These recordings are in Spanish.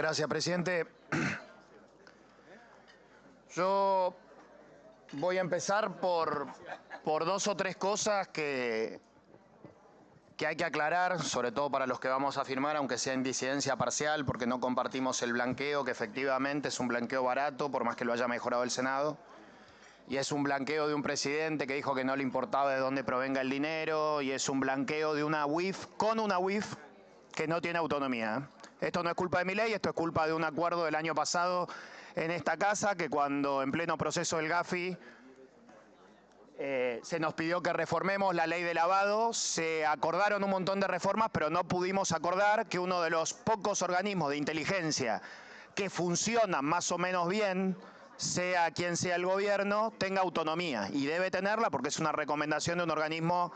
Gracias, presidente. Yo voy a empezar por dos o tres cosas que hay que aclarar, sobre todo para los que vamos a firmar, aunque sea en disidencia parcial, porque no compartimos el blanqueo, que efectivamente es un blanqueo barato, por más que lo haya mejorado el Senado. Y es un blanqueo de un presidente que dijo que no le importaba de dónde provenga el dinero, y es un blanqueo de una UIF con una UIF que no tiene autonomía. Esto no es culpa de Milei, esto es culpa de un acuerdo del año pasado en esta casa, que cuando en pleno proceso del GAFI se nos pidió que reformemos la ley de lavado, se acordaron un montón de reformas, pero no pudimos acordar que uno de los pocos organismos de inteligencia que funcionan más o menos bien, sea quien sea el gobierno, tenga autonomía. Y debe tenerla porque es una recomendación de un organismo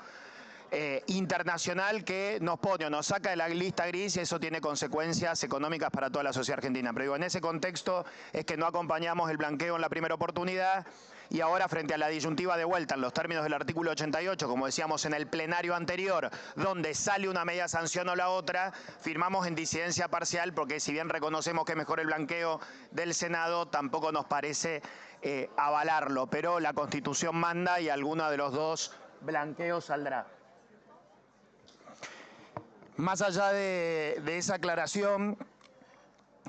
internacional que nos pone o nos saca de la lista gris, y eso tiene consecuencias económicas para toda la sociedad argentina. Pero digo, en ese contexto es que no acompañamos el blanqueo en la primera oportunidad, y ahora frente a la disyuntiva de vuelta en los términos del artículo 88, como decíamos en el plenario anterior, donde sale una media sanción o la otra, firmamos en disidencia parcial, porque si bien reconocemos que es mejor el blanqueo del Senado, tampoco nos parece avalarlo. Pero la Constitución manda y alguno de los dos blanqueos saldrá. Más allá de esa aclaración,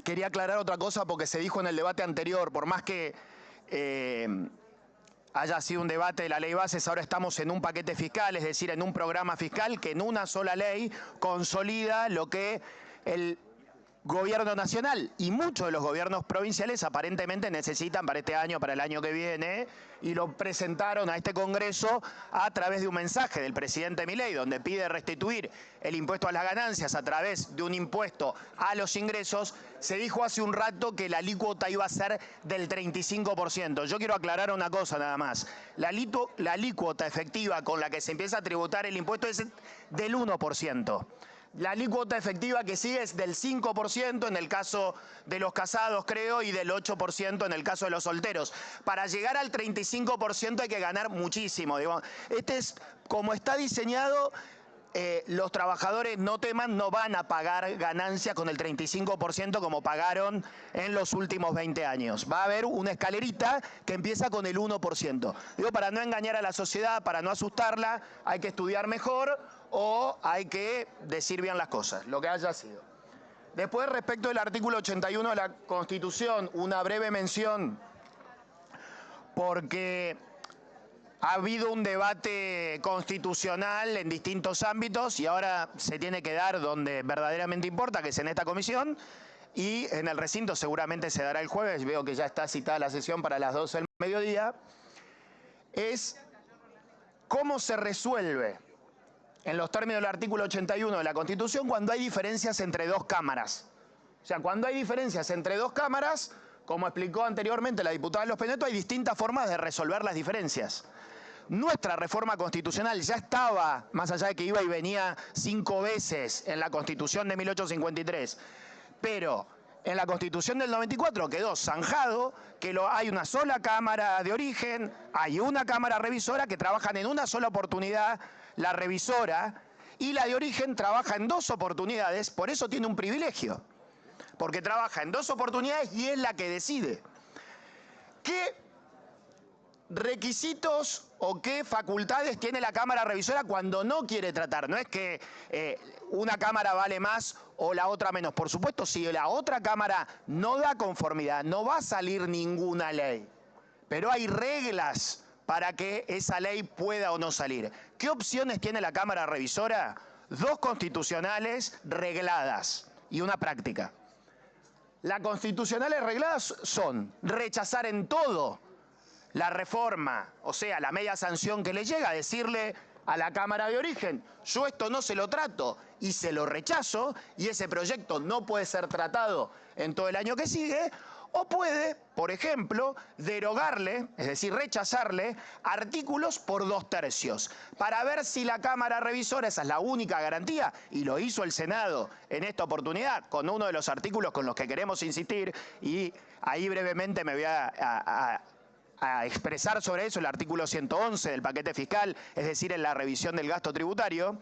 quería aclarar otra cosa, porque se dijo en el debate anterior, por más que haya sido un debate de la ley bases, ahora estamos en un paquete fiscal, es decir, en un programa fiscal que en una sola ley consolida lo que el gobierno nacional y muchos de los gobiernos provinciales aparentemente necesitan para este año, para el año que viene, y lo presentaron a este Congreso a través de un mensaje del presidente Milei, donde pide restituir el impuesto a las ganancias a través de un impuesto a los ingresos. Se dijo hace un rato que la alícuota iba a ser del 35%. Yo quiero aclarar una cosa nada más. La alícuota efectiva con la que se empieza a tributar el impuesto es del 1%. La alícuota efectiva que sigue es del 5% en el caso de los casados, creo, y del 8% en el caso de los solteros. Para llegar al 35% hay que ganar muchísimo. Digo, este es, como está diseñado, los trabajadores, no teman, no van a pagar ganancias con el 35% como pagaron en los últimos 20 años. Va a haber una escalerita que empieza con el 1%. Digo, para no engañar a la sociedad, para no asustarla, hay que estudiar mejor o hay que decir bien las cosas, lo que haya sido. Después, respecto del artículo 81 de la Constitución, una breve mención, porque ha habido un debate constitucional en distintos ámbitos y ahora se tiene que dar donde verdaderamente importa, que es en esta comisión, y en el recinto seguramente se dará el jueves. Veo que ya está citada la sesión para las 12 del mediodía. Es cómo se resuelve en los términos del artículo 81 de la Constitución cuando hay diferencias entre dos cámaras. O sea, cuando hay diferencias entre dos cámaras, como explicó anteriormente la diputada Los Peneto, hay distintas formas de resolver las diferencias. Nuestra reforma constitucional ya estaba, más allá de que iba y venía 5 veces en la Constitución de 1853, pero en la Constitución del 94 quedó zanjado que hay una sola Cámara de Origen, hay una Cámara Revisora que trabajan en una sola oportunidad, la revisora, y la de Origen trabaja en 2 oportunidades, por eso tiene un privilegio, porque trabaja en 2 oportunidades y es la que decide. ¿Qué requisitos o qué facultades tiene la Cámara Revisora cuando no quiere tratar? No es que una Cámara vale más o la otra menos. Por supuesto, si la otra Cámara no da conformidad, no va a salir ninguna ley. Pero hay reglas para que esa ley pueda o no salir. ¿Qué opciones tiene la Cámara Revisora? 2 constitucionales regladas y una práctica. Las constitucionales regladas son rechazar en todo la reforma, o sea, la media sanción que le llega, decirle a la Cámara de Origen, yo esto no se lo trato y se lo rechazo, y ese proyecto no puede ser tratado en todo el año que sigue. O puede, por ejemplo, derogarle, es decir, rechazarle artículos por 2/3, para ver si la Cámara Revisora, esa es la única garantía, y lo hizo el Senado en esta oportunidad con uno de los artículos con los que queremos insistir, y ahí brevemente me voy a expresar sobre eso, el artículo 111 del paquete fiscal, es decir, en la revisión del gasto tributario.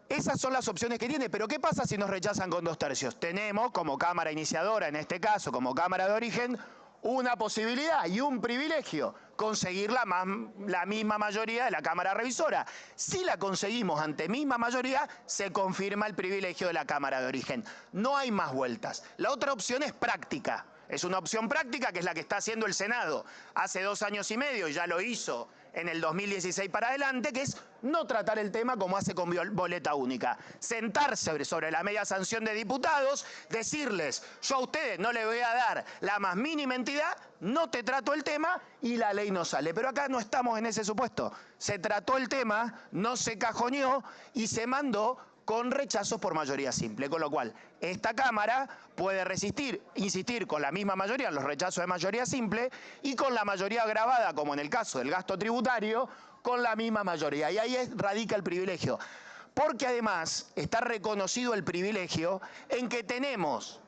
Esas son las opciones que tiene, pero ¿qué pasa si nos rechazan con 2/3? Tenemos, como Cámara iniciadora, en este caso, como Cámara de origen, una posibilidad y un privilegio, conseguir la misma mayoría de la Cámara Revisora. Si la conseguimos ante misma mayoría, se confirma el privilegio de la Cámara de origen. No hay más vueltas. La otra opción es práctica. Es una opción práctica que es la que está haciendo el Senado hace 2 años y medio, y ya lo hizo en el 2016 para adelante, que es no tratar el tema como hace con boleta única. Sentarse sobre la media sanción de diputados, decirles, yo a ustedes no les voy a dar la más mínima entidad, no te trato el tema y la ley no sale. Pero acá no estamos en ese supuesto. Se trató el tema, no se cajoneó y se mandó con rechazos por mayoría simple, con lo cual esta Cámara puede insistir con la misma mayoría en los rechazos de mayoría simple y con la mayoría agravada, como en el caso del gasto tributario, con la misma mayoría. Y ahí radica el privilegio. Porque además está reconocido el privilegio en que tenemos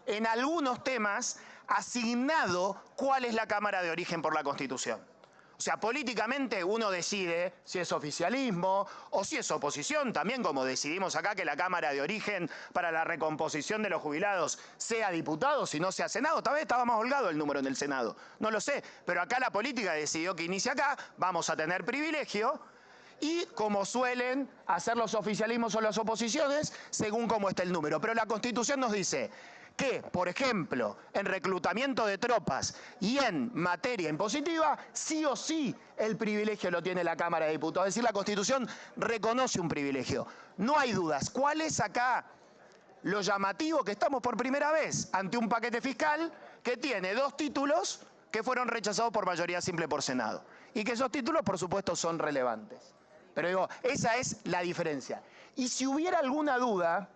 en algunos temas asignado cuál es la Cámara de origen por la Constitución. O sea, políticamente uno decide si es oficialismo o si es oposición, también como decidimos acá que la Cámara de origen para la recomposición de los jubilados sea diputados y no sea Senado. Tal vez estaba más holgado el número en el Senado, no lo sé, pero acá la política decidió que inicie acá, vamos a tener privilegio y como suelen hacer los oficialismos o las oposiciones, según cómo está el número. Pero la Constitución nos dice que, por ejemplo, en reclutamiento de tropas y en materia impositiva, sí o sí el privilegio lo tiene la Cámara de Diputados. Es decir, la Constitución reconoce un privilegio. No hay dudas. ¿Cuál es acá lo llamativo? Que estamos por primera vez ante un paquete fiscal que tiene 2 títulos que fueron rechazados por mayoría simple por Senado. Y que esos títulos, por supuesto, son relevantes. Pero digo, esa es la diferencia. Y si hubiera alguna duda,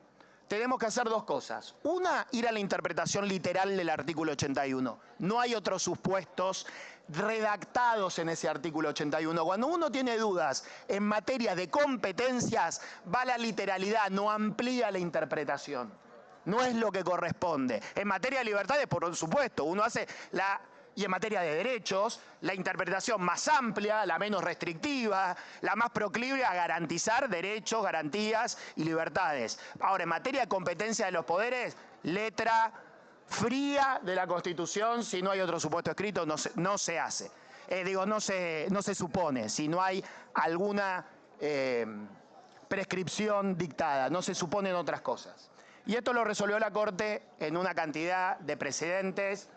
tenemos que hacer 2 cosas. Una, ir a la interpretación literal del artículo 81. No hay otros supuestos redactados en ese artículo 81. Cuando uno tiene dudas en materia de competencias, va a la literalidad, no amplía la interpretación. No es lo que corresponde. En materia de libertades, por supuesto, uno hace y en materia de derechos, la interpretación más amplia, la menos restrictiva, la más proclive a garantizar derechos, garantías y libertades. Ahora, en materia de competencia de los poderes, letra fría de la Constitución, si no hay otro supuesto escrito, no se hace. No se supone, si no hay alguna prescripción dictada, no se suponen otras cosas. Y esto lo resolvió la Corte en una cantidad de precedentes.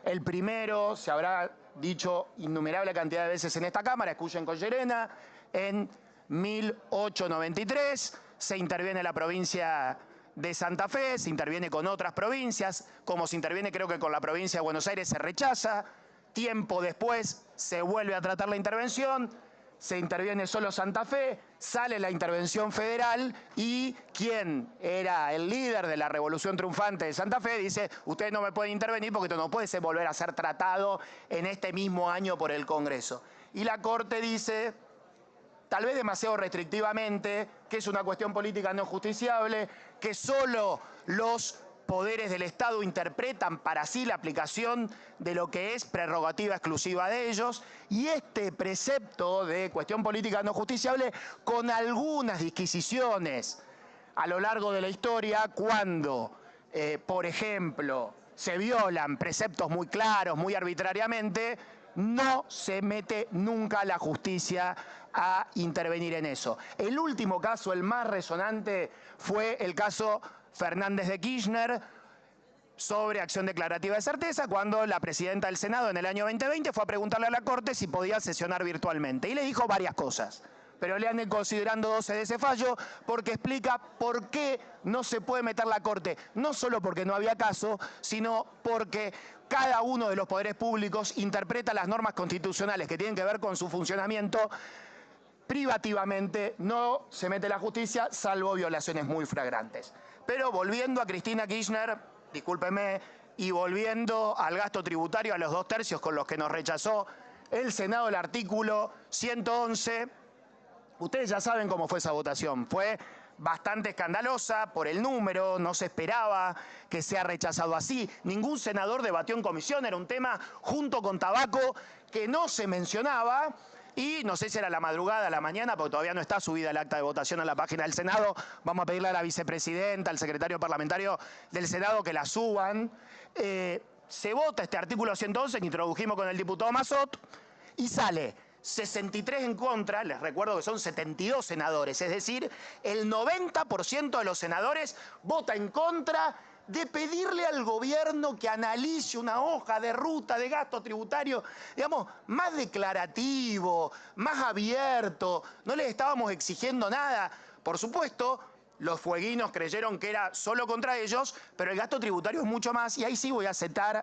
El primero, se habrá dicho innumerable cantidad de veces en esta Cámara, escuchen con Llerena, en 1893 se interviene la provincia de Santa Fe, se interviene con otras provincias, como se interviene creo que con la provincia de Buenos Aires se rechaza, tiempo después se vuelve a tratar la intervención, se interviene solo Santa Fe, sale la intervención federal y quien era el líder de la revolución triunfante de Santa Fe dice, ustedes no me pueden intervenir porque esto no puede volver a ser tratado en este mismo año por el Congreso. Y la Corte dice, tal vez demasiado restrictivamente, que es una cuestión política no justiciable, que solo los poderes del Estado interpretan para sí la aplicación de lo que es prerrogativa exclusiva de ellos, y este precepto de cuestión política no justiciable, con algunas disquisiciones a lo largo de la historia, cuando, por ejemplo, se violan preceptos muy claros, muy arbitrariamente, no se mete nunca la justicia a intervenir en eso. El último caso, el más resonante, fue el caso Fernández de Kirchner sobre acción declarativa de certeza, cuando la presidenta del Senado en el año 2020 fue a preguntarle a la Corte si podía sesionar virtualmente. Y le dijo varias cosas, pero le han considerando 12 de ese fallo porque explica por qué no se puede meter la Corte. No solo porque no había caso, sino porque cada uno de los poderes públicos interpreta las normas constitucionales que tienen que ver con su funcionamiento privativamente, no se mete la justicia, salvo violaciones muy flagrantes. Pero volviendo a Cristina Kirchner, discúlpeme, y volviendo al gasto tributario, a los 2/3 con los que nos rechazó el Senado el artículo 111, ustedes ya saben cómo fue esa votación. Fue bastante escandalosa por el número, no se esperaba que sea rechazado así. Ningún senador debatió en comisión, era un tema junto con tabaco que no se mencionaba. Y no sé si era la madrugada, la mañana, porque todavía no está subida el acta de votación a la página del Senado. Vamos a pedirle a la vicepresidenta, al secretario parlamentario del Senado que la suban. Se vota este artículo 111 que introdujimos con el diputado Mazzot y sale 63 en contra, les recuerdo que son 72 senadores, es decir, el 90% de los senadores vota en contra de pedirle al gobierno que analice una hoja de ruta de gasto tributario, digamos, más declarativo, más abierto. No les estábamos exigiendo nada. Por supuesto, los fueguinos creyeron que era solo contra ellos, pero el gasto tributario es mucho más. Y ahí sí voy a citar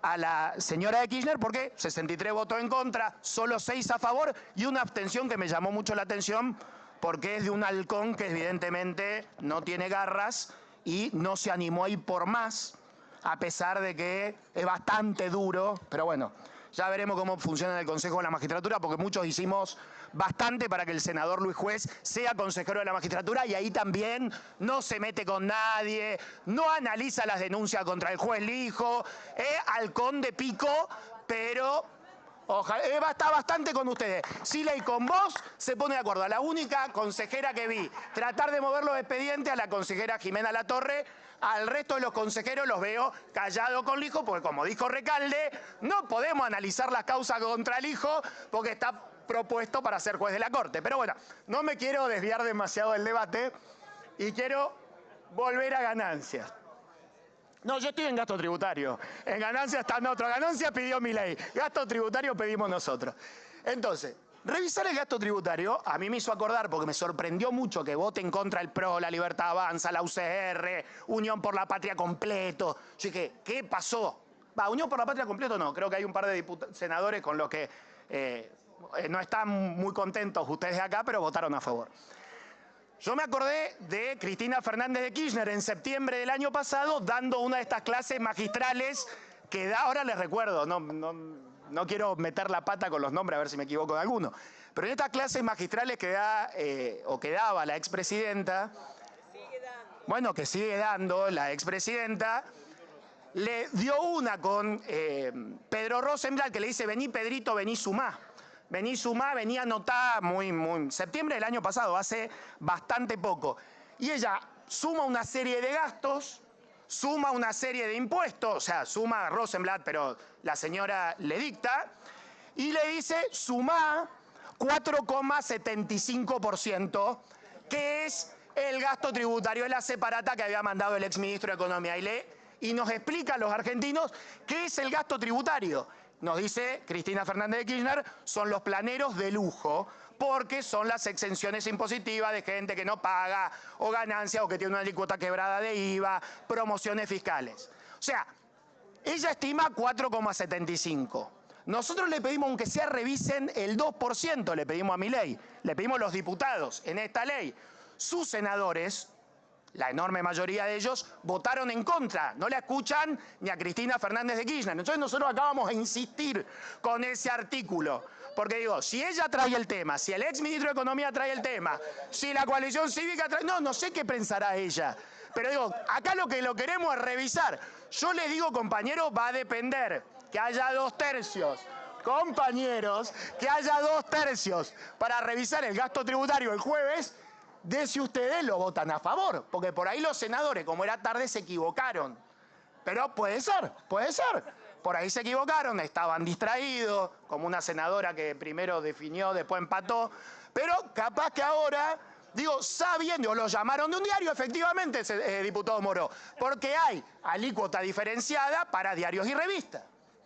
a la señora de Kirchner porque 63 votos en contra, solo 6 a favor y una abstención que me llamó mucho la atención porque es de un halcón que evidentemente no tiene garras y no se animó a ir por más, a pesar de que es bastante duro, pero bueno, ya veremos cómo funciona el Consejo de la Magistratura, porque muchos hicimos bastante para que el senador Luis Juez sea consejero de la magistratura y ahí también no se mete con nadie, no analiza las denuncias contra el juez Lijo, halcón de pico, pero ojalá, está bastante con ustedes. Siley con vos se pone de acuerdo. A la única consejera que vi tratar de mover los expedientes, a la consejera Jimena Latorre. Al resto de los consejeros los veo callados con Lijo, porque como dijo Recalde, no podemos analizar las causas contra el Lijo porque está propuesto para ser juez de la Corte. Pero bueno, no me quiero desviar demasiado del debate y quiero volver a ganancias. No, yo estoy en gasto tributario. En ganancia está en otro. Ganancia pidió Milei. Gasto tributario pedimos nosotros. Entonces, revisar el gasto tributario a mí me hizo acordar, porque me sorprendió mucho que voten contra el PRO, la Libertad Avanza, la UCR, Unión por la Patria completo. Yo dije, ¿qué pasó? Unión por la Patria completo no. Creo que hay un par de senadores con los que no están muy contentos ustedes de acá, pero votaron a favor. Yo me acordé de Cristina Fernández de Kirchner en septiembre del año pasado dando una de estas clases magistrales que da, ahora les recuerdo, no quiero meter la pata con los nombres a ver si me equivoco de alguno, pero en estas clases magistrales que da o que daba la expresidenta, bueno, que sigue dando la expresidenta, le dio una con Pedro Rosenblatt que le dice, vení Pedrito, vení sumá. Vení sumá, vení anotá, septiembre del año pasado, hace bastante poco. Y ella suma una serie de gastos, suma una serie de impuestos, o sea, suma a Rosenblatt, pero la señora le dicta, y le dice, sumá 4,75%, que es el gasto tributario, es la separata que había mandado el exministro de Economía. Y nos explica a los argentinos qué es el gasto tributario. Nos dice Cristina Fernández de Kirchner, son los planeros de lujo, porque son las exenciones impositivas de gente que no paga, o ganancias, o que tiene una alícuota quebrada de IVA, promociones fiscales. O sea, ella estima 4,75. Nosotros le pedimos, aunque sea revisen el 2%, le pedimos a Milei, le pedimos a los diputados en esta ley. Sus senadores, la enorme mayoría de ellos, votaron en contra. No la escuchan ni a Cristina Fernández de Kirchner. Entonces nosotros acá vamos a insistir con ese artículo. Porque digo, si ella trae el tema, si el exministro de Economía trae el tema, si la coalición cívica trae... No sé qué pensará ella. Pero digo, acá lo que lo queremos es revisar. Yo les digo, compañeros, va a depender que haya 2/3. Compañeros, que haya 2/3 para revisar el gasto tributario el jueves, de si ustedes lo votan a favor, porque por ahí los senadores, como era tarde, se equivocaron. Pero puede ser, por ahí se equivocaron, estaban distraídos, como una senadora que primero definió, después empató, pero capaz que ahora, digo, sabiendo, lo llamaron de un diario, efectivamente, diputado Moró, porque hay alícuota diferenciada para diarios y revistas.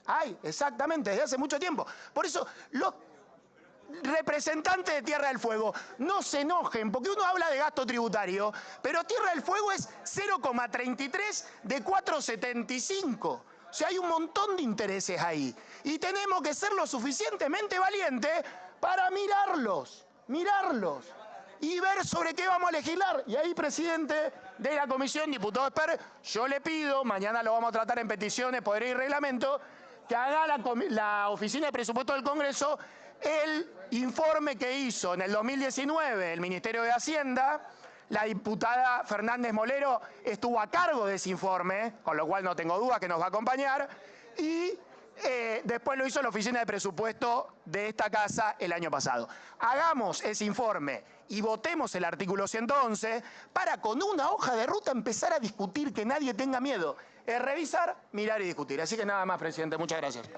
Hay, exactamente, desde hace mucho tiempo. Por eso, los representantes de Tierra del Fuego, no se enojen, porque uno habla de gasto tributario, pero Tierra del Fuego es 0,33 de 4,75. O sea, hay un montón de intereses ahí. Y tenemos que ser lo suficientemente valientes para mirarlos y ver sobre qué vamos a legislar. Y ahí, presidente de la comisión, diputado Esper, yo le pido, mañana lo vamos a tratar en peticiones, poder y reglamento, que haga la Oficina de Presupuesto del Congreso el informe que hizo en el 2019 el Ministerio de Hacienda. La diputada Fernández Molero estuvo a cargo de ese informe, con lo cual no tengo duda que nos va a acompañar, y después lo hizo la Oficina de Presupuesto de esta casa el año pasado. Hagamos ese informe y votemos el artículo 111 para con una hoja de ruta empezar a discutir, que nadie tenga miedo. Es revisar, mirar y discutir. Así que nada más, presidente. Muchas gracias.